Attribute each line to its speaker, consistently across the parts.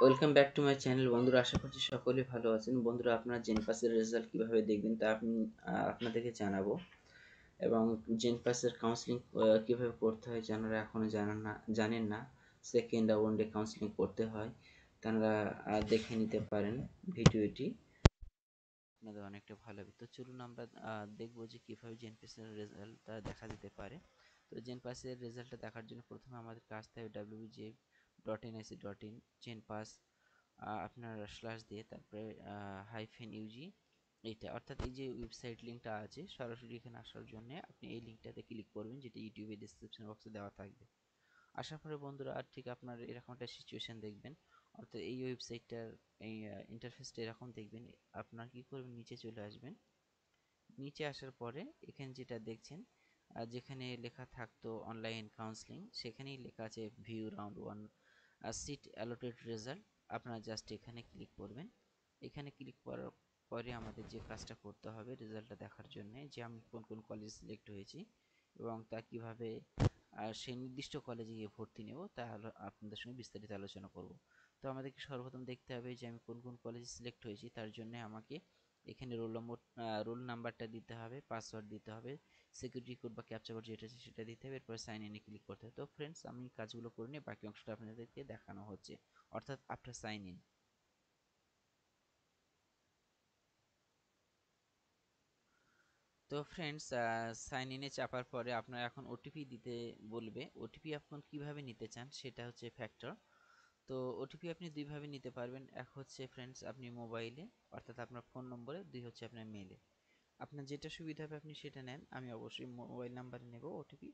Speaker 1: Welcome back to my channel. বন্ধুরা, আশা করছি সকলে ভালো আছেন। বন্ধুরা, আপনারা জেনপাসের রেজাল্ট কিভাবে দেখবেন তা আপনাদেরকে জানাবো, এবং জেনপাসের কাউন্সিলিং কিভাবে করতে হয় যারা এখনো জানেন না, সেকেন্ড রাউন্ডে কাউন্সিলিং করতে হয়, তারা দেখে নিতে পারেন ভিডিওটি। আপনাদের অনেকটা ভালো হবে। তো চলুন আমরা দেখবো যে কিভাবে জেনপাসের রেজাল্টটা দেখা যেতে পারে। তো জেনপাসের রেজাল্টটা দেখার জন্য প্রথমে আমাদের কাজ থাকবে wj.nic.in জেনপাস, আপনার স্ল্যাশ দিয়ে তারপরে হাইফেন ইউজি, এইটা অর্থাৎ এই যে ওয়েবসাইট লিঙ্কটা আছে সরাসরি এখানে আসার জন্য আপনি এই লিঙ্কটাতে ক্লিক করবেন, যেটা ইউটিউবে ডিসক্রিপশন বক্সে দেওয়া থাকবে। আসার পরে বন্ধুরা আর ঠিক আপনার এরকম একটা সিচুয়েশন দেখবেন, অর্থাৎ এই ওয়েবসাইটটার এই ইন্টারফেসটা এরকম দেখবেন। আপনার কি করবেন, নিচে চলে আসবেন। নিচে আসার পরে এখানে যেটা দেখছেন, যেখানে লেখা থাকতো অনলাইন কাউন্সিলিং, সেখানেই লেখা আছে view round one seat allotted result. আপনারা জাস্ট এখানে ক্লিক করবেন। এখানে ক্লিক করার পরে আমাদের যে কাজটা করতে হবে রেজাল্টটা দেখার জন্য, যে আমি কোন কোন কলেজ সিলেক্ট হয়েছি এবং তা কিভাবে সেই নির্দিষ্ট কলেজে গিয়ে ভর্তি নেব, তা আপনাদের সঙ্গে বিস্তারিত আলোচনা করব। তো আমাদেরকে সর্বপ্রথম দেখতে হবে যে আমি কোন কোন কলেজে সিলেক্ট হয়েছি। তার জন্য আমাকে এখানে রোল নাম্বারটা দিতে হবে, পাসওয়ার্ড দিতে হবে, সিকিউরিটি কোড বা ক্যাপচা কোড যেটা আছে সেটা দিতে হবে, এরপর সাইন ইনে ক্লিক করতে হবে। তো ফ্রেন্ডস, আমি কাজগুলো করে নিয়ে বাকি অংশটা আপনাদেরকে দেখানো হচ্ছে, অর্থাৎ আফটার সাইন ইন। তো ফ্রেন্ডস, সাইন ইনে চাপার পরে আপনার এখন ওটিপি দিতে বলবে। ওটিপি আপনি কিভাবে নিতে চান সেটা হচ্ছে ফ্যাক্টর। তো ওটিপি আপনি দুইভাবে নিতে পারবেন, এক হচ্ছে ফ্রেন্ডস আপনি মোবাইলে, অর্থাৎ আপনার ফোন নম্বরে, দুই হচ্ছে আপনার মেলে। আপনার যেটা সুবিধা হবে আপনি সেটা নেন। আমি অবশ্যই মোবাইল নাম্বারে নেব ওটিপি,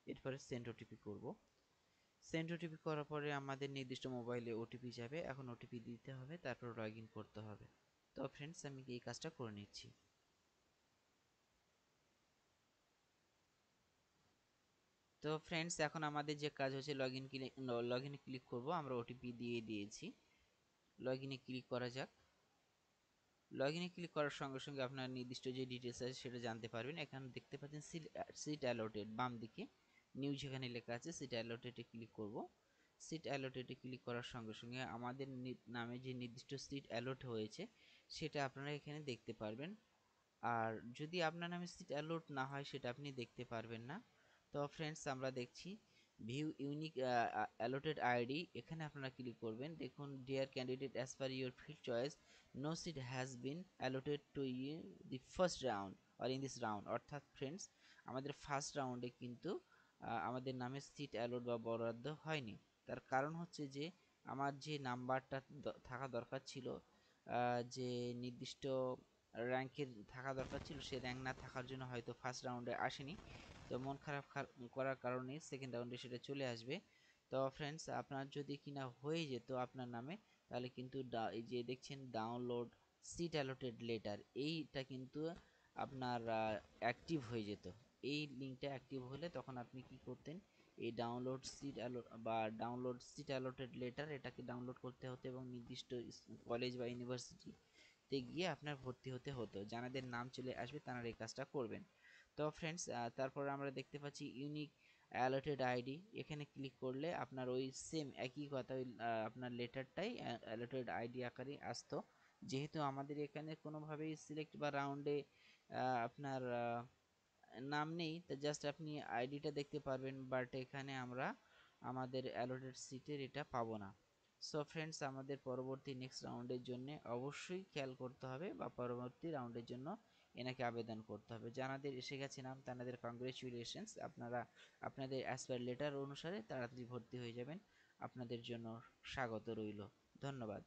Speaker 1: এরপরে সেন্ড ওটিপি করব। সেন্ড ওটিপি করার পরে আমাদের নির্দিষ্ট মোবাইলে ওটিপি যাবে। এখন ওটিপি দিতে হবে, তারপর লগ ইন করতে হবে। তো ফ্রেন্ডস, আমি এই কাজটা করে নিচ্ছি। তো ফ্রেন্ডস, এখন আমাদের যে কাজ হচ্ছে লগ ইনে ক্লিক করবো। আমরা ওটিপি দিয়ে দিয়েছি, লগ ইনে ক্লিক করা যাক। লগ ইনে ক্লিক করার সঙ্গে সঙ্গে আপনার নির্দিষ্ট যে ডিটেলস আছে সেটা জানতে পারবেন। এখানে দেখতে পাচ্ছেন সিট অ্যালোটেড, বাম দিকে নিউ যেখানে লেখা আছে সিট অ্যালোটেডে ক্লিক করব। সিট অ্যালোটেডে ক্লিক করার সঙ্গে সঙ্গে আমাদের নামে যে নির্দিষ্ট সিট অ্যালোট হয়েছে সেটা আপনারা এখানে দেখতে পারবেন। আর যদি আপনার নামে সিট অ্যালোট না হয় সেটা আপনি দেখতে পারবেন না। তো ফ্রেন্ডস, আমরা দেখছি ভিউ ইউনিক অ্যালোটেড আইডি, এখানে আপনারা ক্লিক করবেন। দেখুন, dear candidate, as per your field choice no seat has been allotted to you the first round or in this round. অর্থাৎ ফ্রেন্ডস, আমাদের ফার্স্ট রাউন্ডে কিন্তু আমাদের নামে সিট অ্যালোট বা বরাদ্দ হয়নি। তার কারণ হচ্ছে যে আমার যে নাম্বারটা থাকা দরকার ছিল, যে নির্দিষ্ট র্যাঙ্কের থাকা দরকার ছিল, সে র্যাঙ্ক না থাকার জন্য হয়তো ফার্স্ট রাউন্ডে আসেনি। তো মন খারাপ করার কারণে সেকেন্ড রাউন্ডে সেটা চলে আসবে। তো ফ্রেন্ডস, আপনার যদি কিনা হয়ে যেত আপনার নামে, তাহলে কিন্তু এই যে দেখছেন ডাউনলোড সিট অ্যালোটেড লেটার, এইটা কিন্তু আপনার অ্যাক্টিভ হয়ে যেত। এই লিঙ্কটা অ্যাক্টিভ হলে তখন আপনি কি করতেন, এই ডাউনলোড সিট অ্যালোটেড লেটার, এটাকে ডাউনলোড করতে হতো এবং নির্দিষ্ট কলেজ বা ইউনিভার্সিটিতে গিয়ে আপনার ভর্তি হতে হতো। যাদের নাম চলে আসবে তারা এই কাজটা করবেন। তো ফ্রেন্ডস, তারপর আমরা দেখতে পাচ্ছি ইউনিক অ্যালোটেড আইডি, এখানে ক্লিক করলে আপনার ওই সেম একই কথা, ওই আপনার লেটারটাই অ্যালোটেড আইডি আকারে আসতো। যেহেতু আমাদের এখানে কোনোভাবেই সিলেক্ট বা রাউন্ডে আপনার নাম নেই, তো জাস্ট আপনি আইডিটা দেখতে পারবেন, বাট এখানে আমরা আমাদের অ্যালোটেড সিটের এটা পাবো না। সো ফ্রেন্ডস, আমাদের পরবর্তী নেক্সট রাউন্ডের জন্য অবশ্যই খেয়াল করতে হবে, বা পরবর্তী রাউন্ডের জন্য এনাকে আবেদন করতে হবে। যাদের এসে গেছে নাম, তাদের কংগ্রেচুলেশনস, আপনারা আপনাদের অ্যাজ পার লেটার অনুসারে তাড়াতাড়ি ভর্তি হয়ে যাবেন। আপনাদের জন্য স্বাগত রইল। ধন্যবাদ।